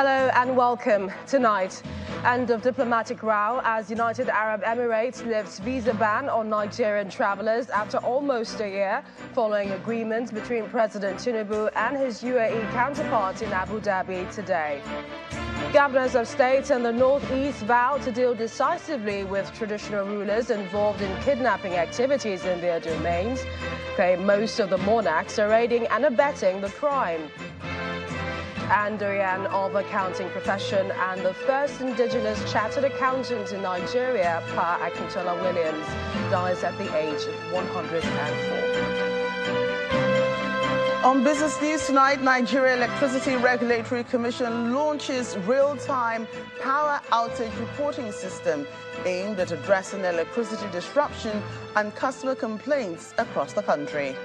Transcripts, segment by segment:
Hello and welcome. Tonight, end of diplomatic row as United Arab Emirates lifts visa ban on Nigerian travelers after almost a year following agreement between President Tinubu and his UAE counterpart in Abu Dhabi today. Governors of states in the northeast vow to deal decisively with traditional rulers involved in kidnapping activities in their domains, claim most of the monarchs are aiding and abetting the crime. And Dorian of accounting profession and the first indigenous chartered accountant in Nigeria, Pa Akintola Williams, dies at the age of 104. On business news tonight, Nigeria Electricity Regulatory Commission launches real-time power outage reporting system aimed at addressing electricity disruption and customer complaints across the country.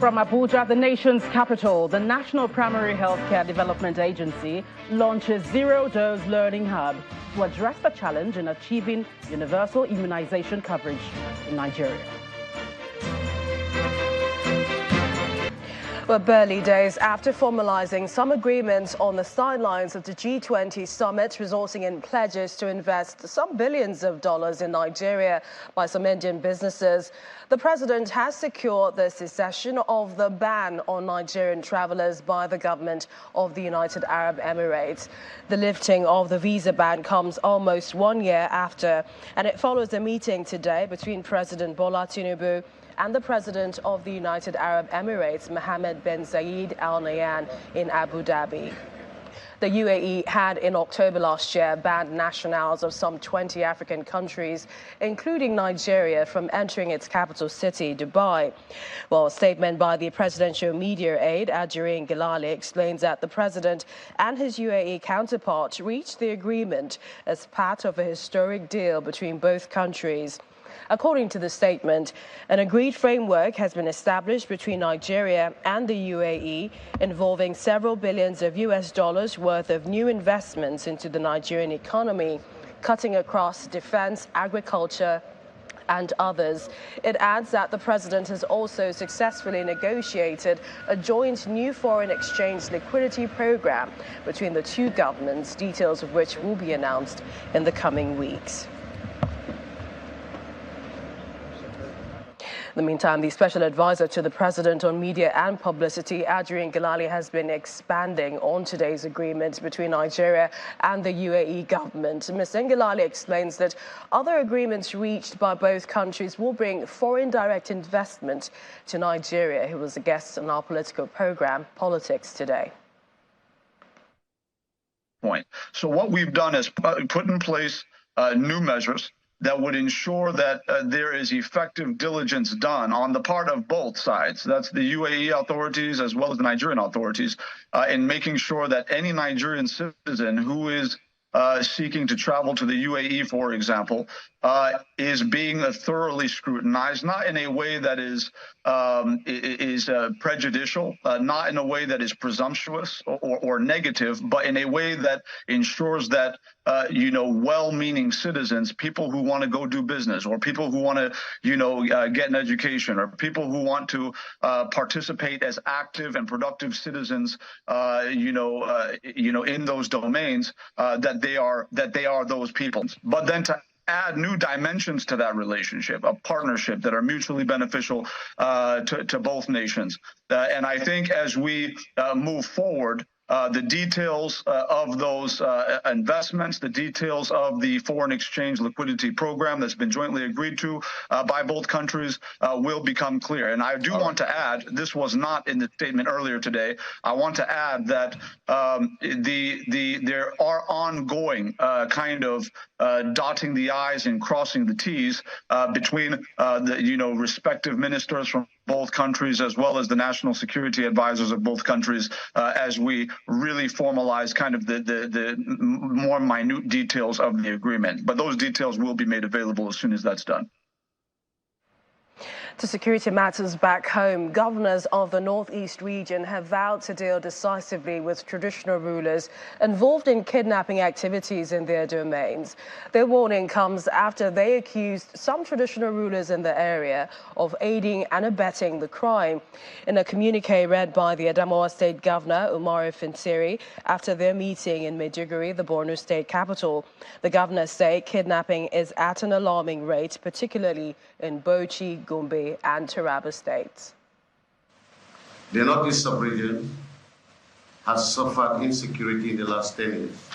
From Abuja, the nation's capital, the National Primary Healthcare Development Agency launches zero-dose learning hub to address the challenge in achieving universal immunization coverage in Nigeria. Well, barely days after formalizing some agreements on the sidelines of the G20 summit, resulting in pledges to invest some billions of dollars in Nigeria by some Indian businesses, the president has secured the cessation of the ban on Nigerian travelers by the government of the United Arab Emirates. The lifting of the visa ban comes almost 1 year after, and it follows a meeting today between President Bola Tinubu and the President of the United Arab Emirates, Mohammed bin Zayed Al Nahyan, in Abu Dhabi. The UAE had in October last year banned nationals of some 20 African countries, including Nigeria, from entering its capital city, Dubai. Well, a statement by the presidential media aide, Adjurine Gilali, explains that the president and his UAE counterpart reached the agreement as part of a historic deal between both countries. According to the statement, an agreed framework has been established between Nigeria and the UAE involving several billions of US dollars worth of new investments into the Nigerian economy, cutting across defense, agriculture, and others. It adds that the president has also successfully negotiated a joint new foreign exchange liquidity program between the two governments, details of which will be announced in the coming weeks. In the meantime, the special advisor to the president on media and publicity, Adjurine Gilali, has been expanding on today's agreement between Nigeria and the UAE government. Ms. Gilali explains that other agreements reached by both countries will bring foreign direct investment to Nigeria, who was a guest on our political program, Politics Today. So what we've done is put in place new measures that would ensure that there is effective diligence done on the part of both sides. That's the UAE authorities as well as the Nigerian authorities in making sure that any Nigerian citizen who is seeking to travel to the UAE, for example, is being thoroughly scrutinized, not in a way that is prejudicial, not in a way that is presumptuous or negative, but in a way that ensures that well-meaning citizens, people who want to go do business, or people who want to get an education, or people who want to participate as active and productive citizens in those domains, that they are those people. But then to add new dimensions to that relationship, a partnership that are mutually beneficial to both nations. And I think as we move forward, the details of those investments, the details of the foreign exchange liquidity program that's been jointly agreed to by both countries will become clear. And I do want to add, this was not in the statement earlier today, I want to add that there are ongoing dotting the I's and crossing the T's between the respective ministers from both countries, as well as the national security advisors of both countries, as we really formalize the more minute details of the agreement. But those details will be made available as soon as that's done. To security matters back home, governors of the Northeast region have vowed to deal decisively with traditional rulers involved in kidnapping activities in their domains. Their warning comes after they accused some traditional rulers in the area of aiding and abetting the crime. In a communiqué read by the Imo State Governor, Umaru Fintiri, after their meeting in Maiduguri, the Borno State capital, the governors say kidnapping is at an alarming rate, particularly in Bauchi, Gombe and Taraba states. The Northeast sub-region has suffered insecurity in the last 10 years,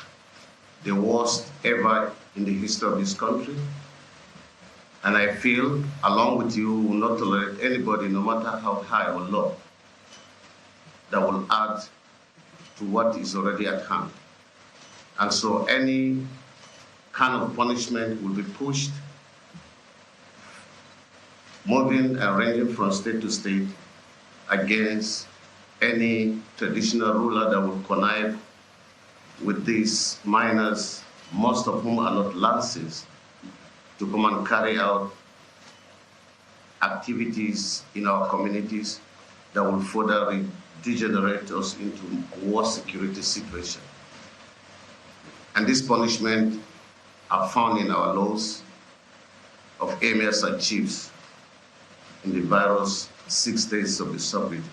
the worst ever in the history of this country. And I feel, along with you, will not tolerate anybody, no matter how high or low, that will add to what is already at hand. And so any kind of punishment will be pushed, moving and ranging from state to state against any traditional ruler that will connive with these miners, most of whom are not lances, to come and carry out activities in our communities that will further degenerate us into a worse security situation. And this punishment are found in our laws of emirs and chiefs in the various 6 states of the sub-region.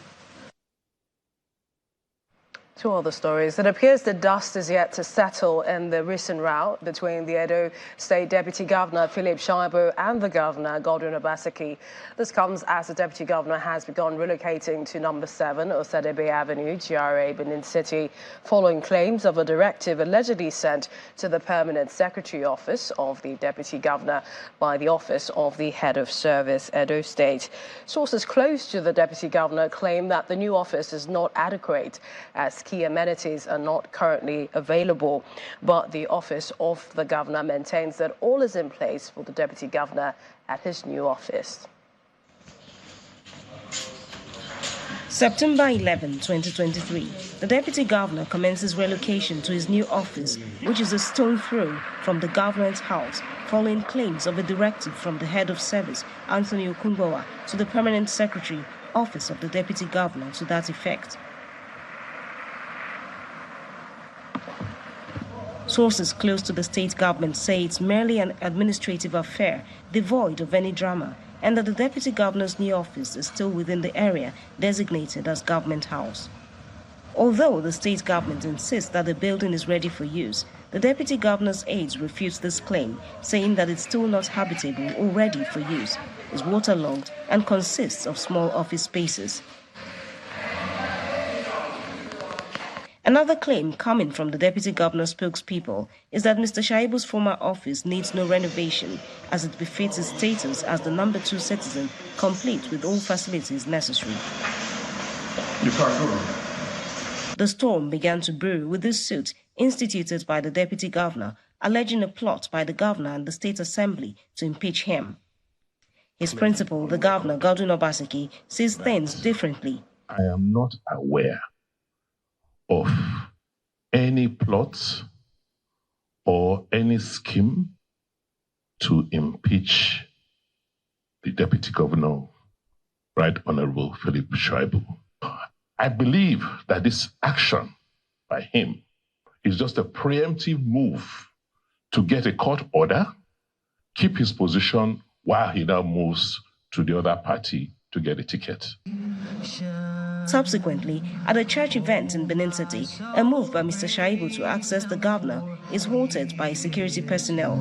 To other stories, it appears the dust is yet to settle in the recent rout between the Edo State Deputy Governor Philip Shaibu and the Governor Godwin Obaseki. This comes as the Deputy Governor has begun relocating to number 7 Osadebe Avenue, GRA, Benin City, following claims of a directive allegedly sent to the Permanent Secretary Office of the Deputy Governor by the Office of the Head of Service, Edo State. Sources close to the Deputy Governor claim that the new office is not adequate as key amenities are not currently available, but the Office of the Governor maintains that all is in place for the Deputy Governor at his new office. September 11, 2023, the Deputy Governor commences relocation to his new office, which is a stone's throw from the Government House, following claims of a directive from the Head of Service, Anthony Okunbowa, to the Permanent Secretary, Office of the Deputy Governor to that effect. Sources close to the state government say it's merely an administrative affair, devoid of any drama, and that the Deputy Governor's new office is still within the area designated as Government House. Although the state government insists that the building is ready for use, the Deputy Governor's aides refute this claim, saying that it's still not habitable or ready for use, is waterlogged, and consists of small office spaces. Another claim coming from the Deputy Governor's spokespeople is that Mr. Shaibu's former office needs no renovation, as it befits his status as the number 2 citizen, complete with all facilities necessary. The storm began to brew with this suit instituted by the Deputy Governor, alleging a plot by the Governor and the State Assembly to impeach him. His principal, the Governor, Godwin Obaseki, sees things differently. I am not aware of any plot or any scheme to impeach the Deputy Governor, Right Honorable Philip Shaibu. I believe that this action by him is just a preemptive move to get a court order, keep his position while he now moves to the other party to get a ticket. Subsequently, at a church event in Benin City, a move by Mr. Shaibu to access the governor is halted by security personnel.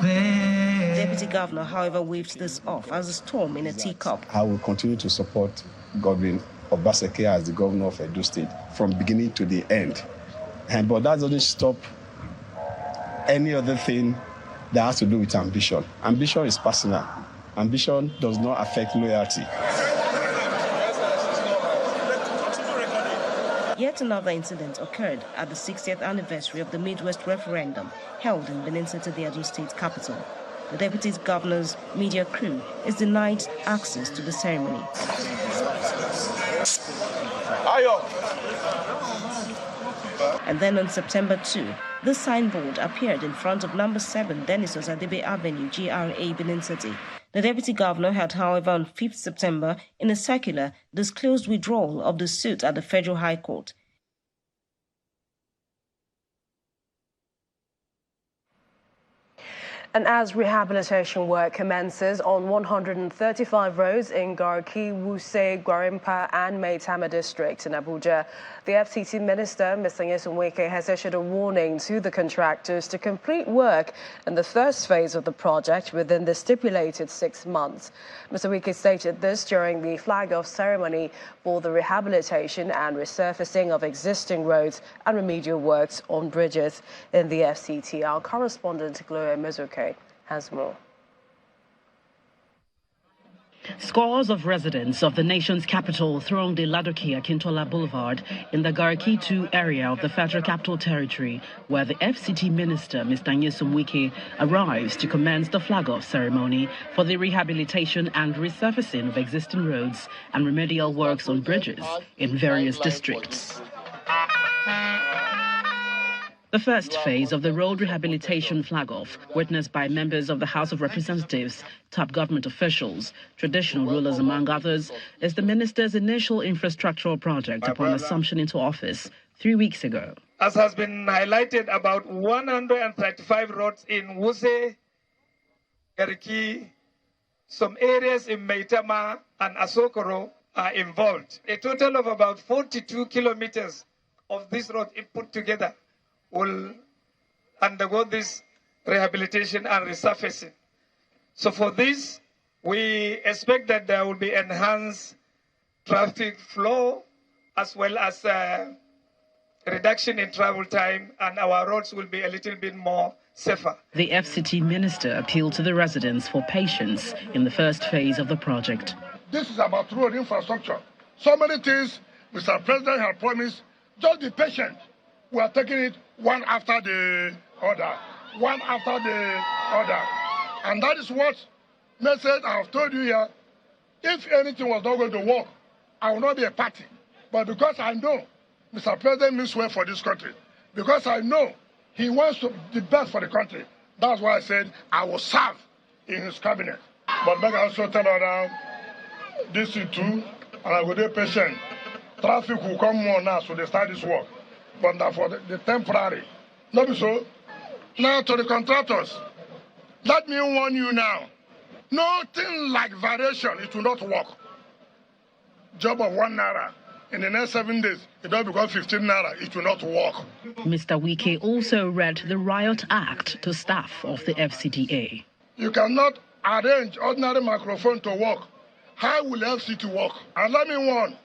The Deputy Governor, however, waved this off as a storm in a teacup. I will continue to support Godwin Obaseki as the governor of Edo State from beginning to the end. But that doesn't stop any other thing that has to do with ambition. Ambition is personal. Ambition does not affect loyalty. Yet another incident occurred at the 60th anniversary of the Midwest referendum held in Benin City, the Edo State capital. The Deputy Governor's media crew is denied access to the ceremony. And then on September 2, this signboard appeared in front of number 7 Dennis Osadebe Avenue, GRA, Benin City. The Deputy Governor had, however, on 5th September, in a circular, disclosed withdrawal of the suit at the Federal High Court. And as rehabilitation work commences on 135 roads in Garki, Wuse, Gwarimpa and Maitama districts in Abuja, the FCT Minister, Mr. Nyesom Wike, has issued a warning to the contractors to complete work in the first phase of the project within the stipulated 6 months. Mr. Wike stated this during the flag-off ceremony for the rehabilitation and resurfacing of existing roads and remedial works on bridges in the FCT. Our correspondent, Gloria Mizuke, has more. Scores of residents of the nation's capital thronged the Ladoke Akintola Boulevard in the Garki 2 area of the Federal Capital Territory, where the FCT Minister, Mr. Nyesom Wike, arrives to commence the flag-off ceremony for the rehabilitation and resurfacing of existing roads and remedial works on bridges in various districts. The first phase of the road rehabilitation flag-off, witnessed by members of the House of Representatives, top government officials, traditional rulers among others, is the minister's initial infrastructural project upon assumption into office 3 weeks ago. As has been highlighted, about 135 roads in Wuse, Garki, some areas in Maitama and Asokoro are involved. A total of about 42 kilometers of this road put together will undergo this rehabilitation and resurfacing. So for this, we expect that there will be enhanced traffic flow as well as reduction in travel time, and our roads will be a little bit more safer. The FCT Minister appealed to the residents for patience in the first phase of the project. This is about road infrastructure. So many things Mr. President has promised. Just be patient. We are taking it one after the other, one after the other. And that is what message I have told you here. If anything was not going to work, I will not be a party. But because I know Mr. President means well for this country, because I know he wants the best for the country, that's why I said I will serve in his cabinet. But make I also tell her now, this is too, and I will be patient. Traffic will come more now, so they start this work. But now for the temporary. Not so. Now to the contractors, let me warn you now. Nothing like variation, it will not work. Job of 1 naira. In the next 7 days, it will become 15 naira. It will not work. Mr. Wike also read the Riot Act to staff of the FCTA. You cannot arrange ordinary microphone to work. How will FCT work? And let me warn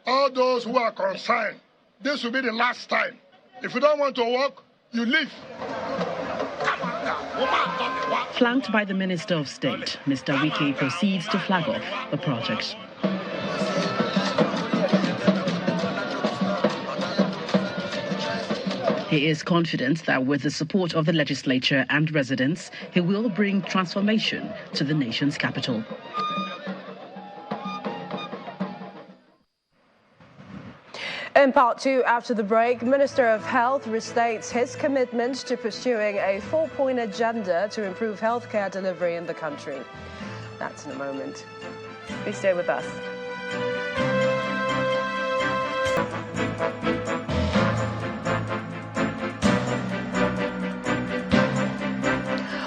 all those who are concerned, this will be the last time. If you don't want to work, you leave. Flanked by the Minister of State, Mr. Wike proceeds to flag off the project. He is confident that with the support of the legislature and residents, he will bring transformation to the nation's capital. In part two, after the break, Minister of Health restates his commitment to pursuing a 4-point agenda to improve healthcare delivery in the country. That's in a moment. Please stay with us.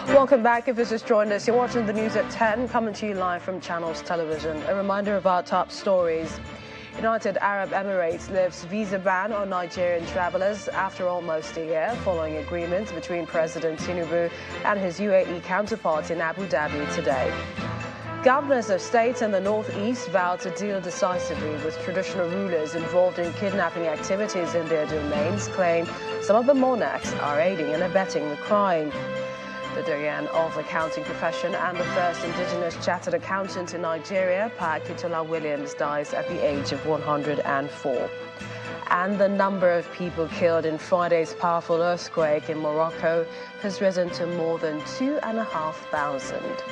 Welcome back. If you just joined us, you're watching the news at 10, coming to you live from Channels Television. A reminder of our top stories. United Arab Emirates lifts visa ban on Nigerian travelers after almost a year, following agreements between President Tinubu and his UAE counterpart in Abu Dhabi today. Governors of states in the northeast vow to deal decisively with traditional rulers involved in kidnapping activities in their domains, claim some of the monarchs are aiding and abetting the crime. The Doyen of the accounting profession and the first indigenous chartered accountant in Nigeria, Akintola Williams, dies at the age of 104. And the number of people killed in Friday's powerful earthquake in Morocco has risen to more than 2,500.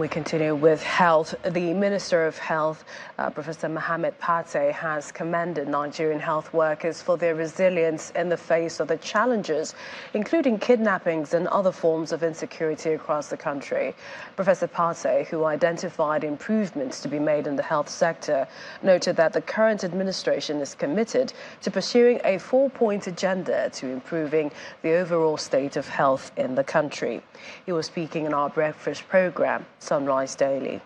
We continue with health. The Minister of Health, Professor Mohammed Pate, has commended Nigerian health workers for their resilience in the face of the challenges, including kidnappings and other forms of insecurity across the country. Professor Pate, who identified improvements to be made in the health sector, noted that the current administration is committed to pursuing a 4-point agenda to improving the overall state of health in the country. He was speaking in our breakfast program, Sunrise Daily.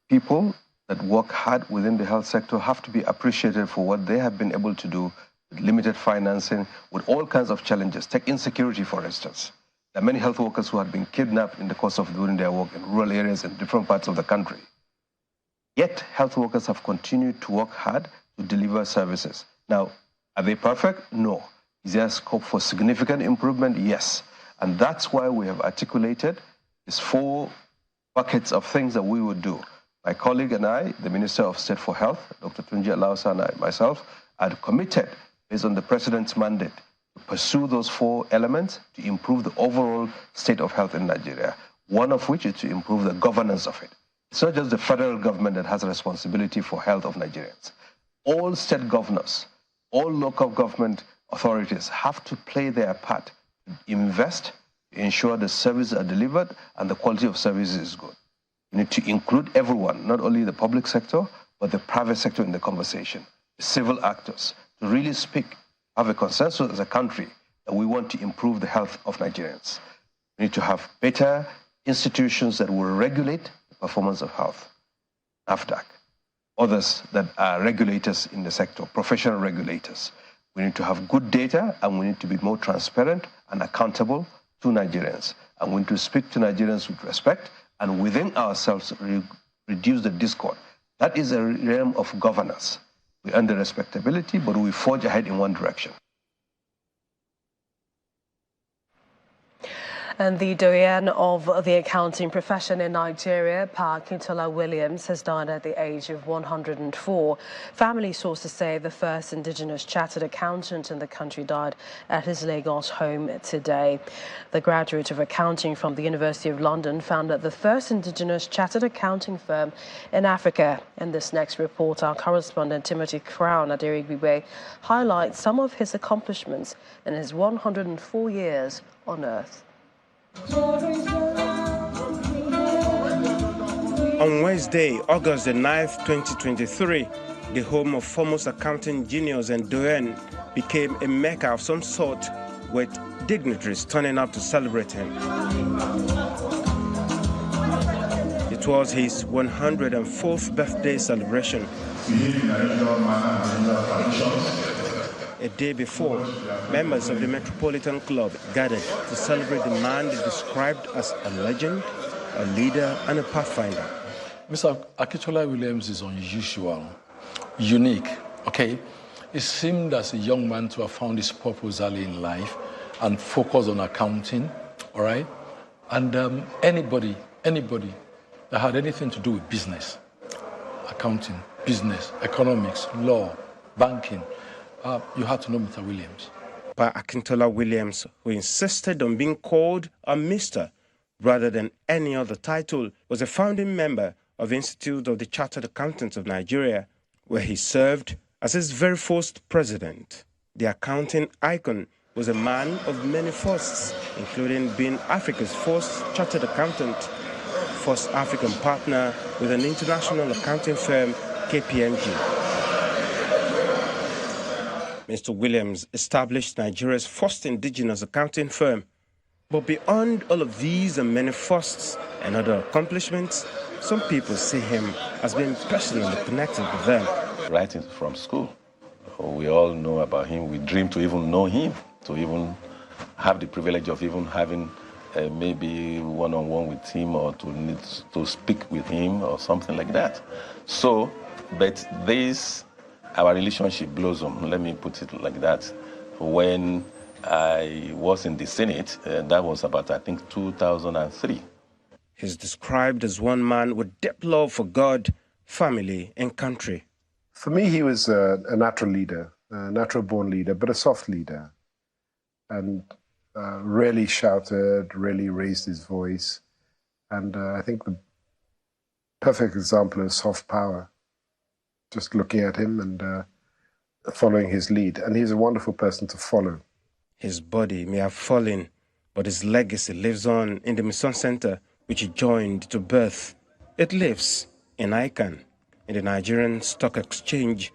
People that work hard within the health sector have to be appreciated for what they have been able to do with limited financing, with all kinds of challenges. Take insecurity, for instance. There are many health workers who have been kidnapped in the course of doing their work in rural areas in different parts of the country. Yet, health workers have continued to work hard to deliver services. Now, are they perfect? No. Is there scope for significant improvement? Yes. And that's why we have articulated these 4 buckets of things that we would do. My colleague and I, the Minister of State for Health, Dr. Tunji Alausa, and myself, are committed, based on the President's mandate, to pursue those 4 elements to improve the overall state of health in Nigeria, one of which is to improve the governance of it. It's not just the federal government that has a responsibility for health of Nigerians. All state governors, all local government authorities have to play their part, invest, ensure the services are delivered and the quality of services is good. You need to include everyone, not only the public sector, but the private sector in the conversation, the civil actors, to really speak, have a consensus as a country that we want to improve the health of Nigerians. We need to have better institutions that will regulate the performance of health, NAFDAC, others that are regulators in the sector, professional regulators. We need to have good data, and we need to be more transparent and accountable to Nigerians. And we need to speak to Nigerians with respect, and within ourselves reduce the discord. That is a realm of governance. We earn the respectability, but we forge ahead in one direction. And the doyen of the accounting profession in Nigeria, Akintola Williams, has died at the age of 104. Family sources say the first indigenous chartered accountant in the country died at his Lagos home today. The graduate of accounting from the University of London founded the first indigenous chartered accounting firm in Africa. In this next report, our correspondent Timothy Crown at Erigbibe highlights some of his accomplishments in his 104 years on Earth. On Wednesday, August the 9th, 2023, the home of foremost accounting genius and doyen became a mecca of some sort, with dignitaries turning up to celebrate him. It was his 104th birthday celebration. A day before, members of the Metropolitan Club gathered to celebrate the man they described as a legend, a leader, and a pathfinder. Mr. Akintola Williams is unusual, unique, okay? It seemed as a young man to have found his purpose early in life and focused on accounting, all right? And anybody that had anything to do with business, accounting, business, economics, law, banking, you had to know Mr. Williams. But Akintola Williams, who insisted on being called a Mr. rather than any other title, was a founding member of the Institute of the Chartered Accountants of Nigeria, where he served as its very first president. The accounting icon was a man of many firsts, including being Africa's first chartered accountant, first African partner with an international accounting firm, KPMG. Mr. Williams established Nigeria's first indigenous accounting firm. But beyond all of these and many firsts and other accomplishments, some people see him as being personally connected with them. Right from school, we all know about him. We dream to even know him, to even have the privilege of even having maybe one-on-one with him, or to speak with him or something like that. So, but our relationship blossomed, let me put it like that. When I was in the Senate, that was about, I think, 2003. He's described as one man with deep love for God, family, and country. For me, he was a natural leader, a natural-born leader, but a soft leader. And rarely shouted, rarely raised his voice. And I think the perfect example is soft power. Just looking at him and following his lead. And he's a wonderful person to follow. His body may have fallen, but his legacy lives on in the Mission Center, which he joined to birth. It lives in ICANN, in the Nigerian Stock Exchange,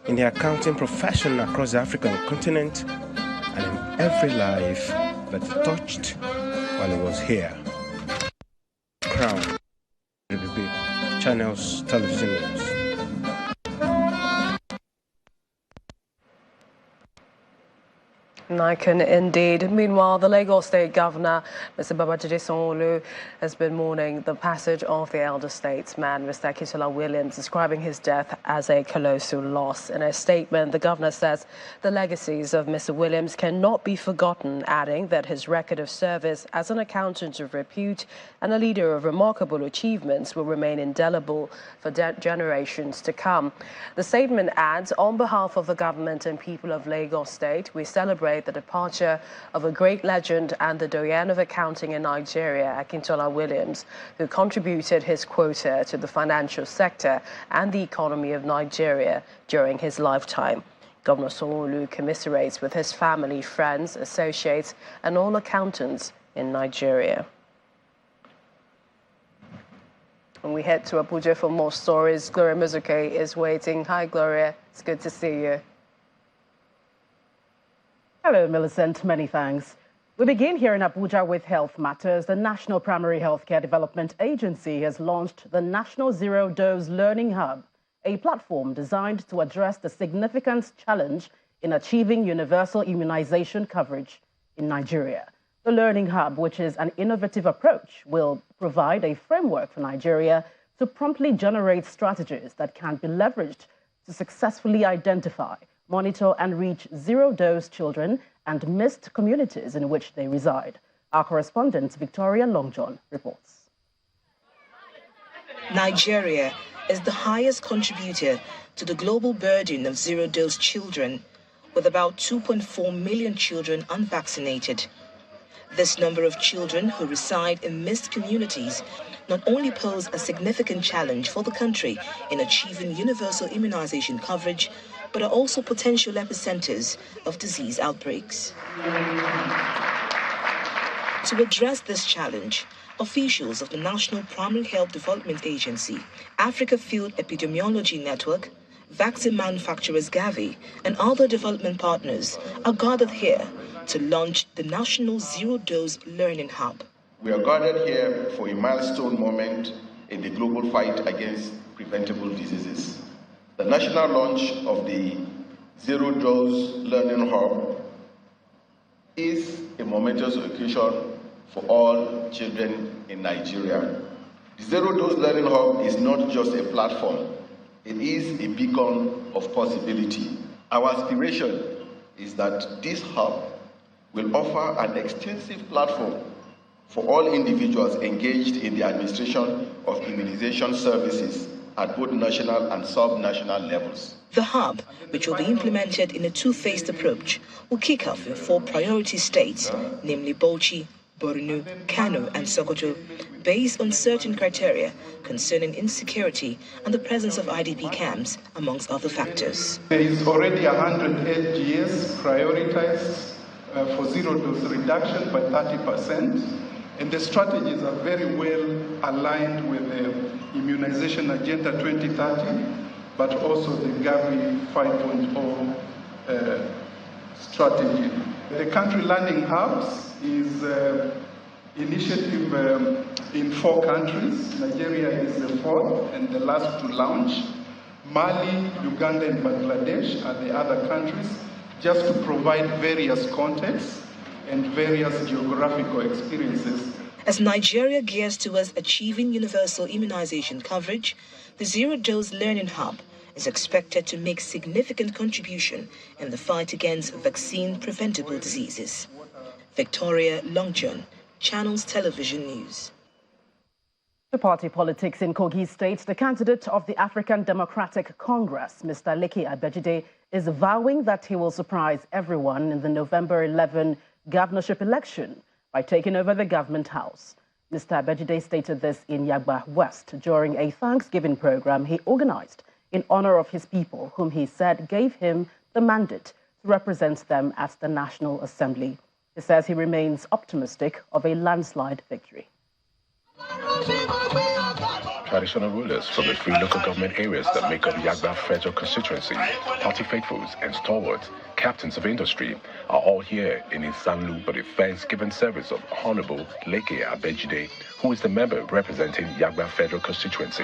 in the accounting profession across the African continent, and in every life that he touched while he was here. Crown, Channels Television News. Nikon, indeed. Meanwhile, the Lagos State Governor, Mr. Babajide Sanwo-Olu, has been mourning the passage of the elder statesman, Mr. Akintola Williams, describing his death as a colossal loss. In a statement, the governor says the legacies of Mr. Williams cannot be forgotten, adding that his record of service as an accountant of repute and a leader of remarkable achievements will remain indelible for generations to come. The statement adds, on behalf of the government and people of Lagos State, we celebrate the departure of a great legend and the doyen of accounting in Nigeria, Akintola Williams, who contributed his quota to the financial sector and the economy of Nigeria during his lifetime. Governor Sanwo-Olu commiserates with his family, friends, associates, and all accountants in Nigeria. And we head to Abuja for more stories. Gloria Mizuke is waiting. Hi, Gloria. It's good to see you. Hello, Millicent. Many thanks. We begin here in Abuja with health matters. The National Primary Healthcare Development Agency has launched the National Zero Dose Learning Hub, a platform designed to address the significant challenge in achieving universal immunization coverage in Nigeria. The Learning Hub, which is an innovative approach, will provide a framework for Nigeria to promptly generate strategies that can be leveraged to successfully identify, monitor and reach zero-dose children and missed communities in which they reside. Our correspondent, Victoria Longjohn, reports. Nigeria is the highest contributor to the global burden of zero-dose children, with about 2.4 million children unvaccinated. This number of children who reside in missed communities not only pose a significant challenge for the country in achieving universal immunization coverage, but are also potential epicenters of disease outbreaks. To address this challenge, officials of the National Primary Health Development Agency, Africa Field Epidemiology Network, vaccine manufacturers Gavi, and other development partners are gathered here to launch the National Zero Dose Learning Hub. We are gathered here for a milestone moment in the global fight against preventable diseases. The national launch of the Zero Dose Learning Hub is a momentous occasion for all children in Nigeria. The Zero Dose Learning Hub is not just a platform, it is a beacon of possibility. Our aspiration is that this hub will offer an extensive platform for all individuals engaged in the administration of immunization services at both national and sub-national levels. The hub, which will be implemented in a two-phased approach, will kick off in 4 priority states, namely Bauchi, Borno, Kano, and Sokoto, based on certain criteria concerning insecurity and the presence of IDP camps, amongst other factors. There is already 100 LGS prioritized for zero-dose reduction by 30%. And the strategies are very well aligned with the Immunization Agenda 2030, but also the Gavi 5.0 strategy. The Country Learning Hubs is an initiative in 4 countries. Nigeria is the 4th and the last to launch. Mali, Uganda, and Bangladesh are the other countries, just to provide various contexts and various geographical experiences. As Nigeria gears towards achieving universal immunization coverage, the Zero Dose Learning Hub is expected to make significant contribution in the fight against vaccine-preventable diseases. Victoria Longjohn, Channels Television News. To party politics in Kogi State, the candidate of the African Democratic Congress, Mr. Leke Abejide, is vowing that he will surprise everyone in the November 11 governorship election by taking over the government house. Mr. Abejide stated this in Yagba West during a Thanksgiving program he organized in honor of his people, whom he said gave him the mandate to represent them at the National Assembly. He says he remains optimistic of a landslide victory. Traditional rulers from the 3 local government areas that make up Yagba Federal Constituency, party faithfuls and stalwarts, captains of industry, are all here in Isanlu for the Thanksgiving service of Honorable Leke Abejide, who is the member representing Yagba Federal Constituency.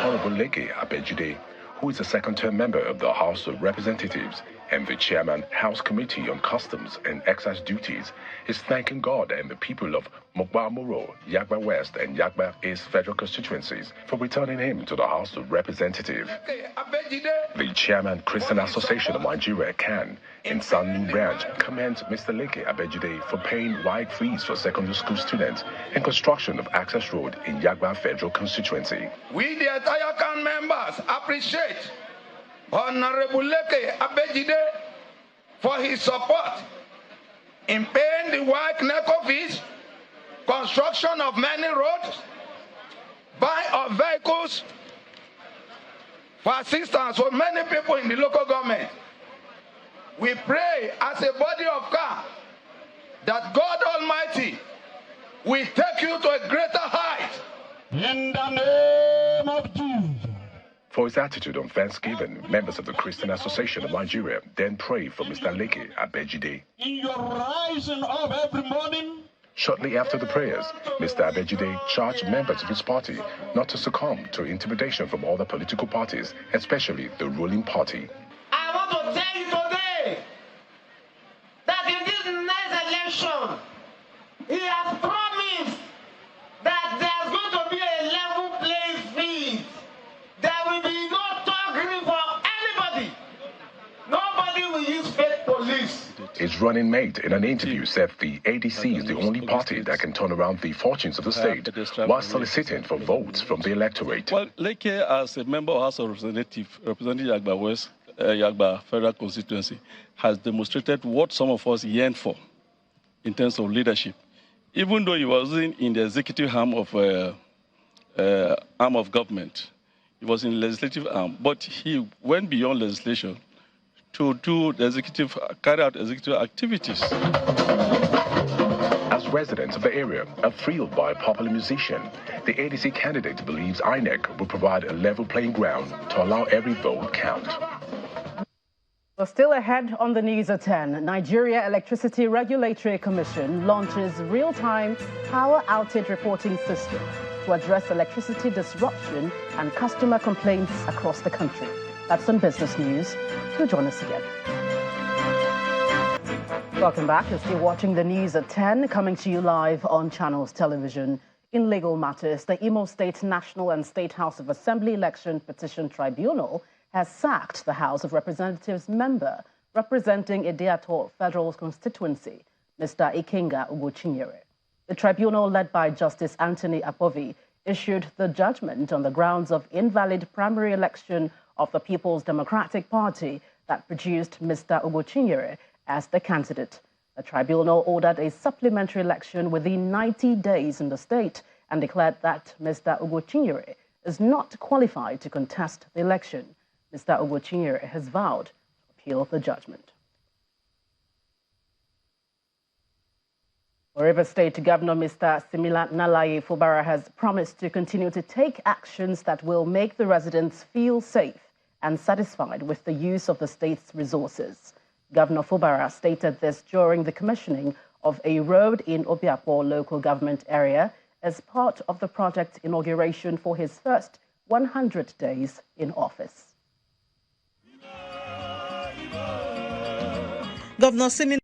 Honorable Leke Abejide, who is a second-term member of the House of Representatives and the Chairman, House Committee on Customs and Excise Duties, is thanking God and the people of Mokwa-Moro, Yagba West and Yagba East federal constituencies for returning him to the House of Representatives. The Chairman, Christian Association of Nigeria, CAN, in Sanlu Branch, commends Mr. Leke Abejide for paying wide fees for secondary school students and construction of access road in Yagba Federal Constituency. We, the entire CAN members, appreciate Honorable Leke Abejide for his support in paying the wide NECO fees, construction of many roads, buy of vehicles for assistance for many people in the local government. We pray as a body of CAN that God Almighty will take you to a greater height. In the name of Jesus. For his attitude on Thanksgiving, members of the Christian Association of Nigeria then prayed for Mr. Leke Abejide. In your rising up every morning, Shortly after the prayers, Mr. Abejide charged members of his party not to succumb to intimidation from other political parties, especially the ruling party. I want to tell you today that in this next election, he has promised that there's going to be a level playing field. There will be no targeting for anybody. Nobody will use fake police. His running mate in an interview said the ADC is the only party that can turn around the fortunes of the state while soliciting for votes from the electorate. Well, Leke, as a member of House of Representatives representing Yagba West, Yagba Federal Constituency, has demonstrated what some of us yearn for in terms of leadership. Even though he wasn't in the executive arm of government, he was in legislative arm, but he went beyond legislation to do the carry out executive activities. As residents of the area are thrilled by a popular musician, the ADC candidate believes INEC will provide a level playing ground to allow every vote count. Well, still ahead on the news at 10, Nigeria Electricity Regulatory Commission launches real-time power outage reporting system to address electricity disruption and customer complaints across the country. That's on Business News. Do join us again. Welcome back. You're still watching the news at 10, coming to you live on Channels Television. In legal matters, the Imo State National and State House of Assembly Election Petition Tribunal has sacked the House of Representatives member representing Idiato Federal Constituency, Mr. Ikenga Ugochinyere. The tribunal, led by Justice Anthony Apovi, issued the judgment on the grounds of invalid primary election of the People's Democratic Party that produced Mr. Ugochinyere as the candidate. The tribunal ordered a supplementary election within 90 days in the state and declared that Mr. Ugochinyere is not qualified to contest the election. Mr. Ugochinyere has vowed to appeal the judgment. Rivers State Governor Mr. Simila Nalaye Fubara has promised to continue to take actions that will make the residents feel safe and satisfied with the use of the state's resources. Governor Fubara stated this during the commissioning of a road in Obiakpo local government area as part of the project inauguration for his first 100 days in office. Governor Simila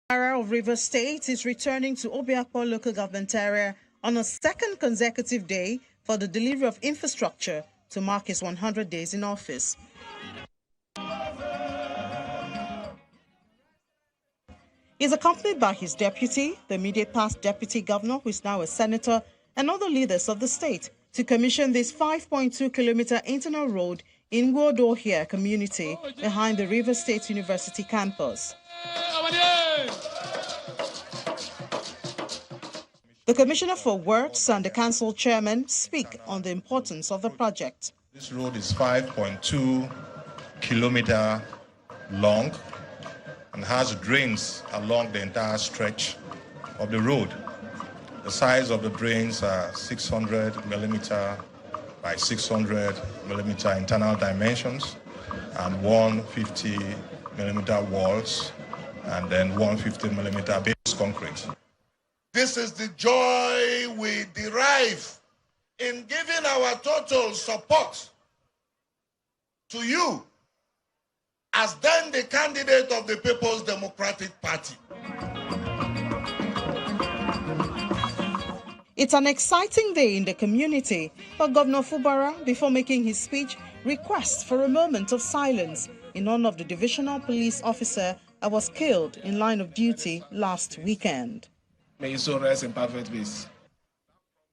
of Rivers State is returning to Obiakpo local government area on a second consecutive day for the delivery of infrastructure to mark his 100 days in office. He is accompanied by his deputy, the immediate past deputy governor, who is now a senator, and other leaders of the state to commission this 5.2-kilometer internal road in Gwodohia community behind the Rivers State University campus. The Commissioner for Works and the Council Chairman speak on the importance of the project. This road is 5.2 kilometers long and has drains along the entire stretch of the road. The size of the drains are 600 millimeter by 600 millimeter internal dimensions and 150 millimeter walls and then 150 millimeter base concrete. This is the joy we derive in giving our total support to you as then the candidate of the People's Democratic Party. It's an exciting day in the community, but Governor Fubara, before making his speech, requests for a moment of silence in honor of the divisional police officer that was killed in line of duty last weekend. May his soul rest in perfect peace.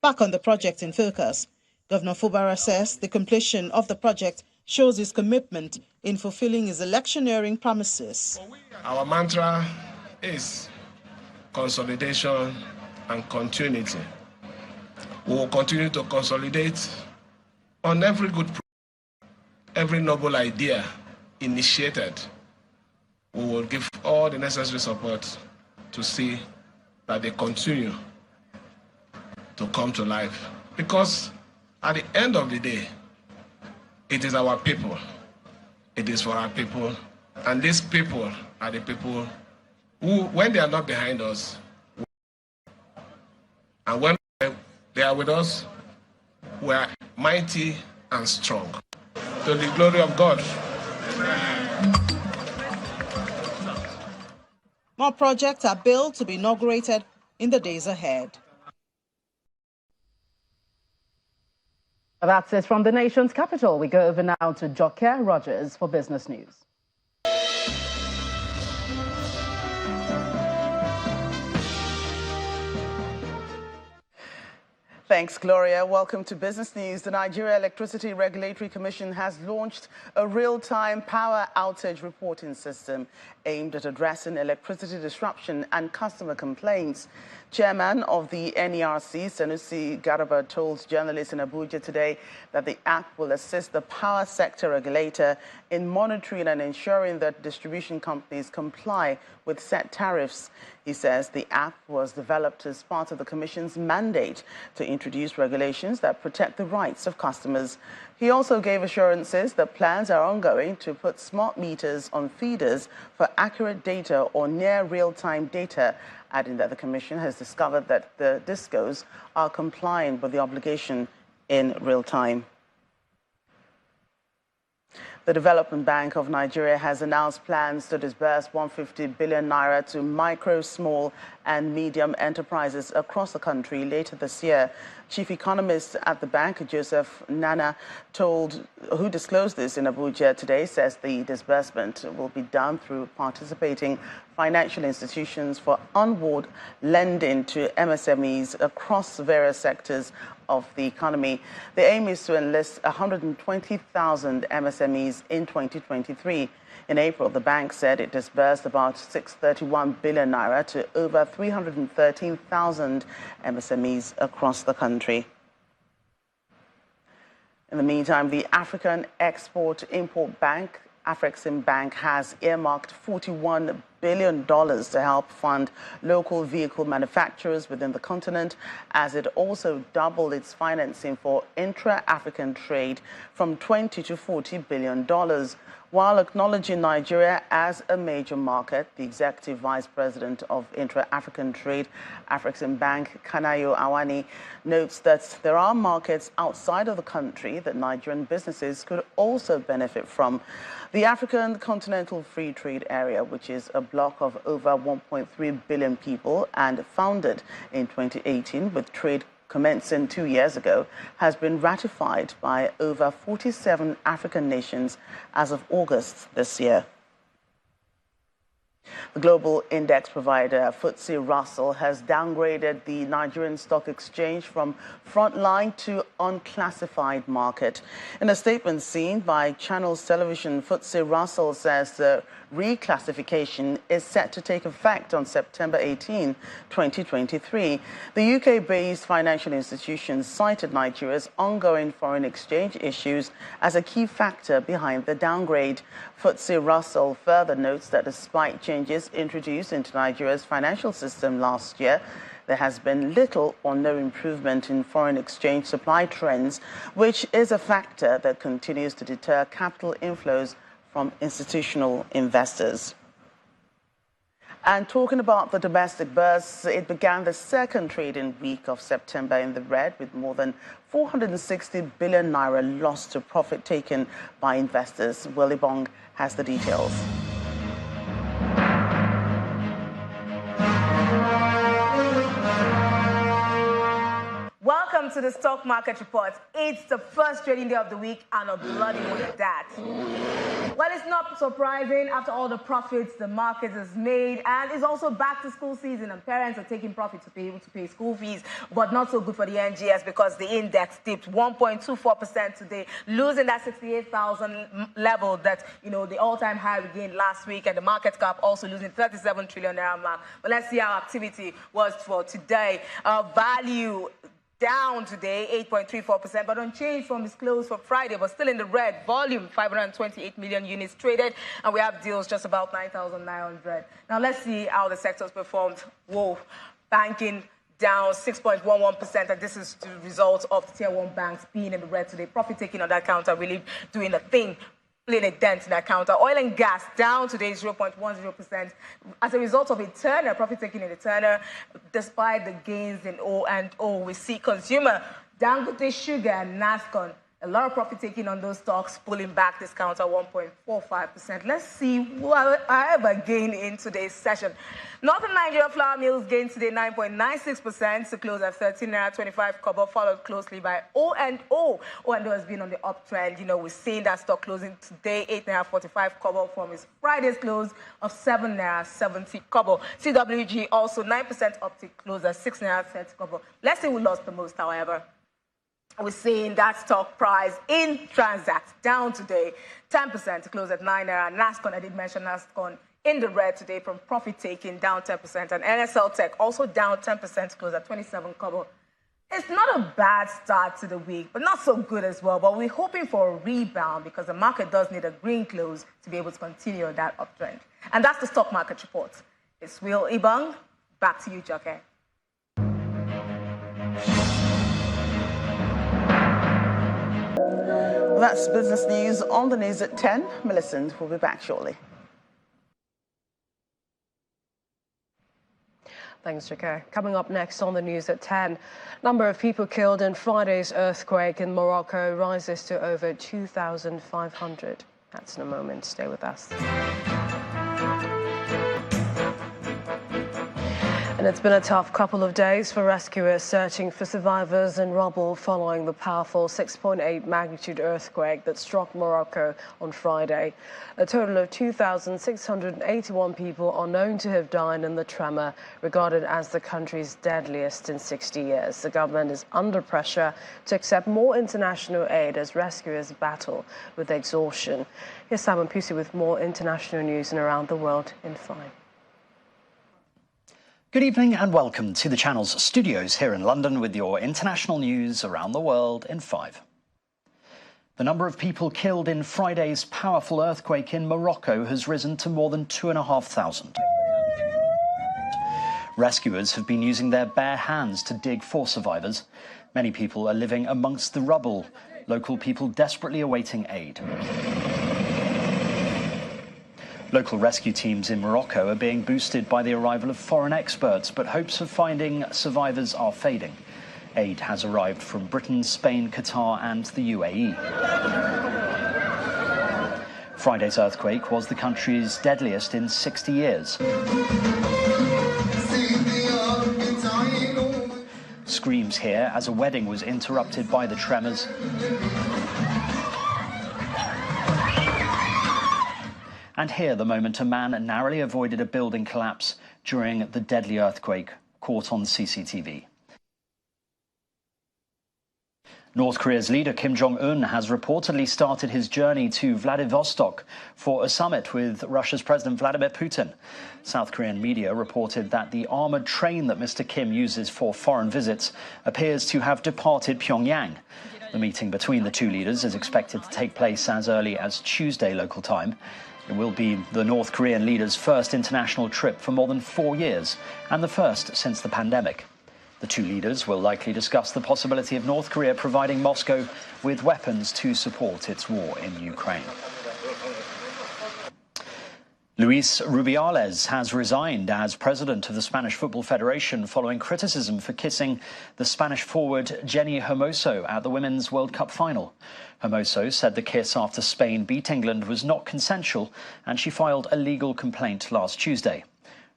Back on the project in focus, Governor Fubara says the completion of the project shows his commitment in fulfilling his electioneering promises. Our mantra is consolidation and continuity. We will continue to consolidate on every good program, every noble idea initiated. We will give all the necessary support to see that they continue to come to life. Because at the end of the day, it is our people. It is for our people. And these people are the people who, when they are not behind us, and when they are with us, we are mighty and strong. To the glory of God. More projects are built to be inaugurated in the days ahead. That's it from the nation's capital. We go over now to Joke Rogers for business news. Thanks, Gloria. Welcome to Business News. The Nigeria Electricity Regulatory Commission has launched a real-time power outage reporting system aimed at addressing electricity disruption and customer complaints. Chairman of the NERC, Sanusi Garaba, told journalists in Abuja today that the app will assist the power sector regulator in monitoring and ensuring that distribution companies comply with set tariffs. He says the app was developed as part of the Commission's mandate to introduce regulations that protect the rights of customers. He also gave assurances that plans are ongoing to put smart meters on feeders for accurate data or near real-time data, adding that the Commission has discovered that the discos are complying with the obligation in real time. The Development Bank of Nigeria has announced plans to disburse 150 billion naira to micro, small and medium enterprises across the country later this year. Chief economist at the bank, Joseph Nana, who disclosed this in Abuja today, says the disbursement will be done through participating financial institutions for onward lending to MSMEs across various sectors of the economy. The aim is to enlist 120,000 MSMEs in 2023. In April, the bank said it disbursed about 631 billion naira to over 313,000 MSMEs across the country. In the meantime, the African Export-Import Bank, Afrexim Bank, has earmarked $41 billion to help fund local vehicle manufacturers within the continent, as it also doubled its financing for intra-African trade from $20 to $40 billion. While acknowledging Nigeria as a major market, the Executive Vice President of Intra-African Trade, Afrexim Bank, Kanayo Awani, notes that there are markets outside of the country that Nigerian businesses could also benefit from. The African Continental Free Trade Area, which is a bloc of over 1.3 billion people and founded in 2018 with trade commencing 2 years ago, has been ratified by over 47 African nations as of August this year. The global index provider FTSE Russell has downgraded the Nigerian Stock Exchange from frontline to unclassified market. In a statement seen by Channels Television, FTSE Russell says the reclassification is set to take effect on September 18, 2023. The UK-based financial institution cited Nigeria's ongoing foreign exchange issues as a key factor behind the downgrade. FTSE Russell further notes that despite changes introduced into Nigeria's financial system last year, there has been little or no improvement in foreign exchange supply trends, which is a factor that continues to deter capital inflows from institutional investors. And talking about the domestic bourse, it began the second trading week of September in the red, with more than 460 billion naira lost to profit taken by investors. Willie Bong has the details. Welcome to the Stock Market Report. It's the first trading day of the week and a bloody one at that. Well, it's not surprising after all the profits the market has made, and it's also back to school season and parents are taking profit to be able to pay school fees, but not so good for the NGS because the index dipped 1.24% today, losing that 68,000 level that, the all-time high we gained last week, and the market cap also losing 37 trillion naira mark. But let's see how activity was for today. Value down today, 8.34%, but unchanged from its close for Friday, but still in the red. Volume, 528 million units traded, and we have deals just about 9,900. Now, let's see how the sectors performed. Whoa, banking down 6.11%, and this is the result of the Tier 1 banks being in the red today. Profit taking on that counter really doing a thing, playing a dent in that counter. Oil and gas down today 0.10% as a result of a Turner, profit taking in the Turner, despite the gains in O&O. We see consumer, Dangote Sugar and NASCON, a lot of profit taking on those stocks, pulling back this counter 1.45%. Let's see what I ever gain in today's session. Northern Nigeria Flour Mills gained today 9.96% to close at 13.25 kobo, followed closely by O&O. O&O has been on the uptrend. We're seeing that stock closing today 8.45 kobo from its Friday's close of 7.70 kobo. CWG also 9% uptick, close at 6.30 kobo. Let's see who lost the most, however. We're seeing that stock price in Transact down today 10% to close at 9 naira. NASCON, I did mention NASCON, in the red today from profit taking, down 10%. And NSL Tech also down 10% to close at 27 kobo. It's not a bad start to the week, but not so good as well. But we're hoping for a rebound because the market does need a green close to be able to continue on that uptrend. And that's the Stock Market Report. It's Will Ibang. Back to you, Joke. That's business news on the news at 10. Millicent will be back shortly. Thanks, Jake. Coming up next on the news at 10, number of people killed in Friday's earthquake in Morocco rises to over 2,500. That's in a moment. Stay with us. And it's been a tough couple of days for rescuers searching for survivors in rubble following the powerful 6.8 magnitude earthquake that struck Morocco on Friday. A total of 2,681 people are known to have died in the tremor, regarded as the country's deadliest in 60 years. The government is under pressure to accept more international aid as rescuers battle with exhaustion. Here's Simon Pusey with more international news and around the world in 5. Good evening and welcome to the Channel's studios here in London with your international news around the world in 5. The number of people killed in Friday's powerful earthquake in Morocco has risen to more than 2,500. Rescuers have been using their bare hands to dig for survivors. Many people are living amongst the rubble, local people desperately awaiting aid. Local rescue teams in Morocco are being boosted by the arrival of foreign experts, but hopes of finding survivors are fading. Aid has arrived from Britain, Spain, Qatar and the UAE. Friday's earthquake was the country's deadliest in 60 years. Screams here as a wedding was interrupted by the tremors. And here, the moment a man narrowly avoided a building collapse during the deadly earthquake, caught on CCTV. North Korea's leader Kim Jong-un has reportedly started his journey to Vladivostok for a summit with Russia's President Vladimir Putin. South Korean media reported that the armoured train that Mr. Kim uses for foreign visits appears to have departed Pyongyang. The meeting between the two leaders is expected to take place as early as Tuesday local time. It will be the North Korean leader's first international trip for more than 4 years and the first since the pandemic. The two leaders will likely discuss the possibility of North Korea providing Moscow with weapons to support its war in Ukraine. Luis Rubiales has resigned as president of the Spanish Football Federation following criticism for kissing the Spanish forward Jenny Hermoso at the Women's World Cup final. Hermoso said the kiss after Spain beat England was not consensual, and she filed a legal complaint last Tuesday.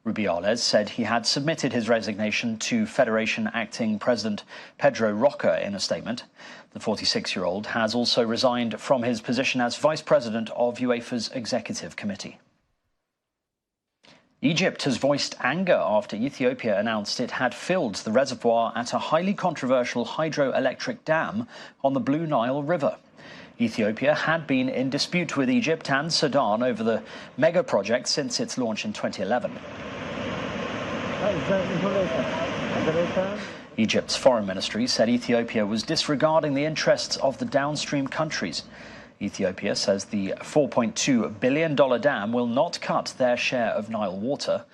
Rubiales said he had submitted his resignation to Federation acting president Pedro Roca in a statement. The 46-year-old has also resigned from his position as vice president of UEFA's executive committee. Egypt has voiced anger after Ethiopia announced it had filled the reservoir at a highly controversial hydroelectric dam on the Blue Nile River. Ethiopia had been in dispute with Egypt and Sudan over the mega project since its launch in 2011. Egypt's foreign ministry said Ethiopia was disregarding the interests of the downstream countries. Ethiopia says the $4.2 billion dam will not cut their share of Nile water.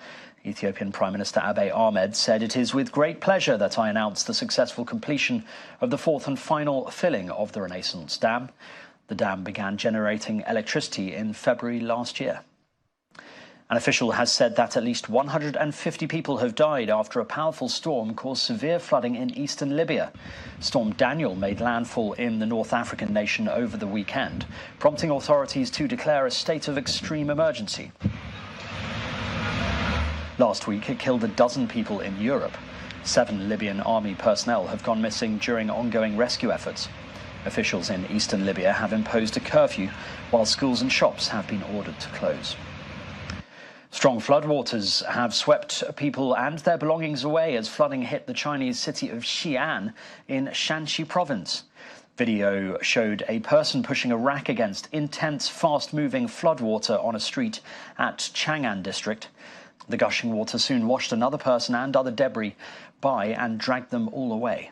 Ethiopian Prime Minister Abiy Ahmed said, "It is with great pleasure that I announce the successful completion of the fourth and final filling of the Renaissance Dam." The dam began generating electricity in February last year. An official has said that at least 150 people have died after a powerful storm caused severe flooding in eastern Libya. Storm Daniel made landfall in the North African nation over the weekend, prompting authorities to declare a state of extreme emergency. Last week, it killed a dozen people in Europe. 7 Libyan army personnel have gone missing during ongoing rescue efforts. Officials in eastern Libya have imposed a curfew, while schools and shops have been ordered to close. Strong floodwaters have swept people and their belongings away as flooding hit the Chinese city of Xi'an in Shanxi province. Video showed a person pushing a rack against intense, fast-moving floodwater on a street at Chang'an district. The gushing water soon washed another person and other debris by and dragged them all away.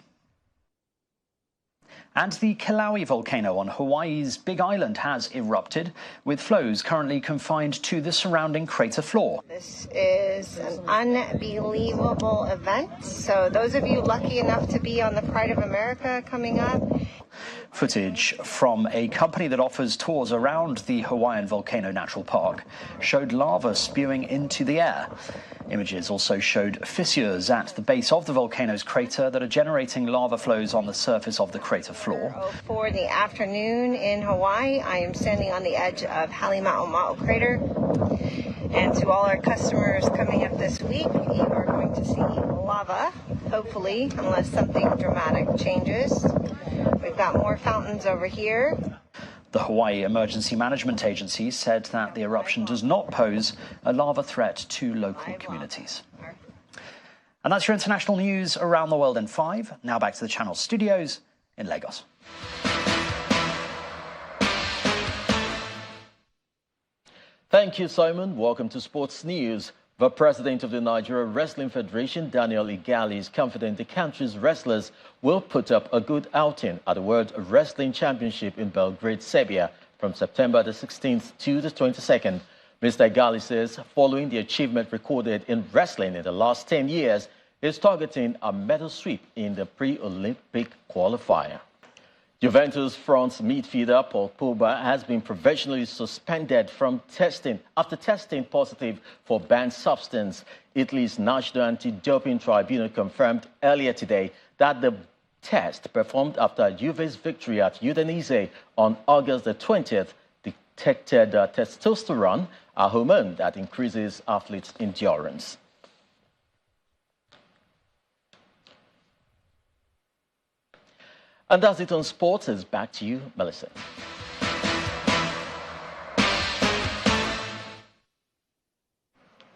And the Kilauea volcano on Hawaii's Big Island has erupted, with flows currently confined to the surrounding crater floor. This is an unbelievable event. So those of you lucky enough to be on the Pride of America coming up. Footage from a company that offers tours around the Hawaiian Volcano Natural Park showed lava spewing into the air. Images also showed fissures at the base of the volcano's crater that are generating lava flows on the surface of the crater floor. For the afternoon in Hawaii, I am standing on the edge of Halima'oma'o crater. And to all our customers coming up this week, you are going to see lava, hopefully, unless something dramatic changes. We've got more fountains over here. The Hawaii Emergency Management Agency said that the eruption does not pose a lava threat to local communities. And that's your international news around the world in 5. Now back to the Channel studios in Lagos. Thank you, Simon. Welcome to Sports News. The president of the Nigeria Wrestling Federation, Daniel Igali, is confident the country's wrestlers will put up a good outing at the World Wrestling Championship in Belgrade, Serbia, from September the 16th to the 22nd. Mr. Igali says, following the achievement recorded in wrestling in the last 10 years, he is targeting a medal sweep in the pre-Olympic qualifier. Juventus France midfielder Paul Pogba has been provisionally suspended from testing after testing positive for banned substance. Italy's National Anti-Doping Tribunal confirmed earlier today that the test performed after Juve's victory at Udinese on August the 20th detected testosterone, a hormone that increases athletes' endurance. And that's it on sports. It's back to you, Melissa.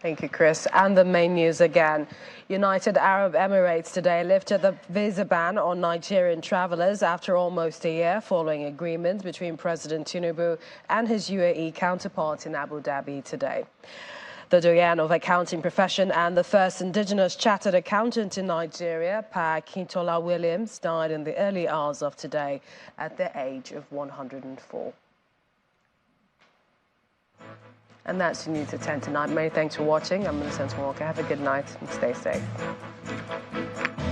Thank you, Chris. And the main news again. United Arab Emirates today lifted the visa ban on Nigerian travelers after almost a year following agreement between President Tinubu and his UAE counterpart in Abu Dhabi today. The doyen of accounting profession and the first indigenous chartered accountant in Nigeria, Akintola Williams, died in the early hours of today at the age of 104. And that's the news at 10 tonight. Many thanks for watching. I'm Millicent Walker. Have a good night and stay safe.